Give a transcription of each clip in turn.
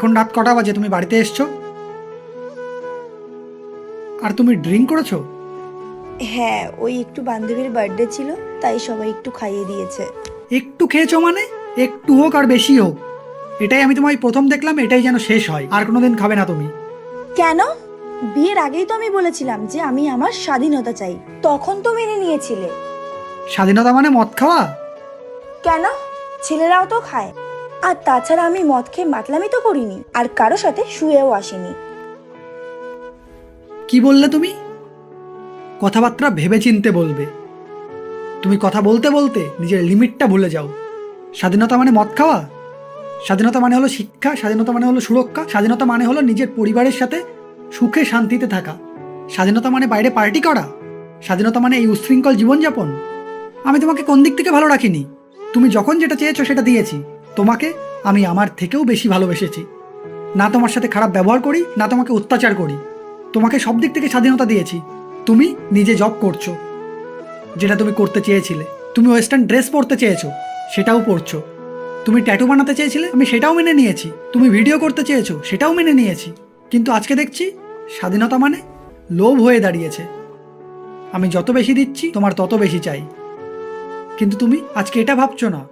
এখন রাত কটা বাজে, তুমি বাড়িতে এসছো আর তুমি ড্রিঙ্ক করেছো? হ্যাঁ, ওই একটু বান্ধবীর বার্থডে ছিল, তাই সবাই একটু খাইয়ে দিয়েছে। একটু খেয়েছো মানে? একটু হোক আর বেশি হোক, এটাই আমি তোমায় প্রথম দেখলাম, এটাই যেন শেষ হয়, আর কোনোদিন খাবে না তুমি। কেন? বিয়ের আগেই তো আমি বলেছিলাম যে আমি আমার স্বাধীনতা চাই, তখন তো মেনে নিয়েছিলে। স্বাধীনতা মানে মদ খাওয়া? কেন? ছেলেরাও তো খায়। আর তাছাড়া আমি মদ খেয়ে মাতলামি তো করিনি, আর কারো সাথে শুয়েও আসিনি। কি বললে তুমি? কথাবার্তা ভেবে চিনতে বলবে। তুমি কথা বলতে বলতে নিজের লিমিটটা ভুলে যাও। স্বাধীনতা মানে মদ খাওয়া? স্বাধীনতা মানে হলো শিক্ষা, স্বাধীনতা মানে হলো সুরক্ষা, স্বাধীনতা মানে হলো নিজের পরিবারের সাথে সুখে শান্তিতে থাকা। স্বাধীনতা মানে বাইরে পার্টি করা? স্বাধীনতা মানে এই উচ্ছৃঙ্খল জীবনযাপন? আমি তোমাকে কোন দিক থেকে ভালো রাখিনি? তুমি যখন যেটা চেয়েছো সেটা দিয়েছি। তোমাকে আমি আমার থেকেও বেশি ভালোবেসেছি। না তোমার সাথে খারাপ ব্যবহার করি, না তোমাকে অত্যাচার করি। তোমাকে সব দিক থেকে স্বাধীনতা দিয়েছি। তুমি নিজে জব করছো, যেটা তুমি করতে চেয়েছিলে। তুমি ওয়েস্টার্ন ড্রেস পরতে চেয়েছো, সেটাও পরছো। তুমি ট্যাটু বানাতে চেয়েছিলে, আমি সেটাও মেনে নিয়েছি। তুমি ভিডিও করতে চেয়েছো, সেটাও মেনে নিয়েছি। কিন্তু আজকে দেখছি স্বাধীনতা মানে লোভ হয়ে দাঁড়িয়েছে। আমি যত বেশি দিচ্ছি তোমার তত বেশি চাই। কিন্তু তুমি আজকে এটা ভাবছো না।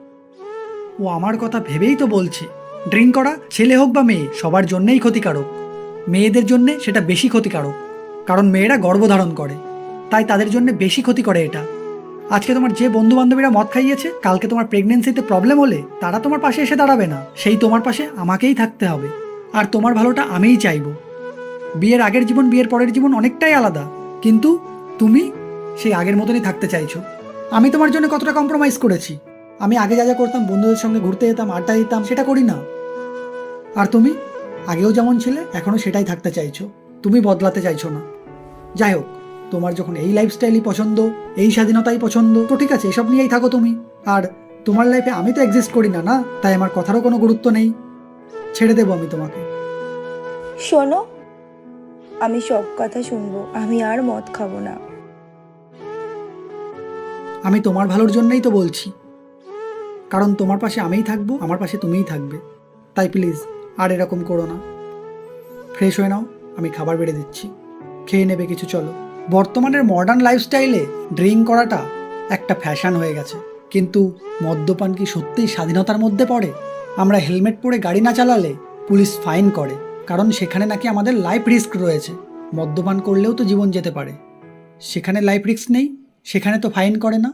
ও আমার কথা ভেবেই তো বলছি, ড্রিঙ্ক করা ছেলে হোক বা মেয়ে সবার জন্যই ক্ষতিকারক। মেয়েদের জন্য সেটা বেশি ক্ষতিকারক, কারণ মেয়েরা গর্ভধারণ করে, তাই তাদের জন্য বেশি ক্ষতি করে এটা। আজকে তোমার যে বন্ধু বান্ধবীরা মদ খাইয়েছে, কালকে তোমার প্রেগনেন্সিতে প্রবলেম হলে তারা তোমার পাশে এসে দাঁড়াবে না, সেই তোমার পাশে আমাকেই থাকতে হবে। আর তোমার ভালোটা আমিই চাইবো। বিয়ের আগের জীবন বিয়ের পরের জীবন অনেকটাই আলাদা, কিন্তু তুমি সেই আগের মতনই থাকতে চাইছো। আমি তোমার জন্য কতটা কম্প্রোমাইজ করেছি। আমি আগে যা যা করতাম, বন্ধুদের সঙ্গে ঘুরতে যেতাম, আড্ডা দিতাম, সেটা করি না। আর তুমি আগেও যেমন ছিলে এখনও সেটাই থাকতে চাইছো। তুমি বদলাতে চাইছো না। যাই হোক, তোমার যখন এই লাইফস্টাইলই পছন্দ, এই স্বাধীনতাই পছন্দ, তো ঠিক আছে, এসব নিয়েই থাকো তুমি। আর তোমার লাইফে আমি তো এক্সিস্ট করি না, না? তাই আমার কথারও কোনো গুরুত্ব নেই। ছেড়ে দেবো আমি তোমাকে। শোনো, আমি সব কথা শুনবো, আমি আর মদ খাবো না। আমি তোমার ভালোর জন্যই তো বলছি, কারণ তোমার পাশে আমিই থাকবো, আমার পাশে তুমিই থাকবে। তাই প্লিজ আর এরকম করো না। ফ্রেশ হয়ে নাও, আমি খাবার বেড়ে দিচ্ছি, খেয়ে নেবে কিছু। চলো। বর্তমানের মডার্ন লাইফস্টাইলে ড্রিঙ্ক করাটা একটা ফ্যাশন হয়ে গেছে, কিন্তু মদ্যপান কি সত্যিই স্বাধীনতার মধ্যে পড়ে? আমরা হেলমেট পরে গাড়ি না চালালে পুলিশ ফাইন করে, কারণ সেখানে নাকি আমাদের লাইফ রিস্ক রয়েছে। মদ্যপান করলেও তো জীবন যেতে পারে, সেখানে লাইফ রিস্ক নেই, সেখানে তো ফাইন করে না।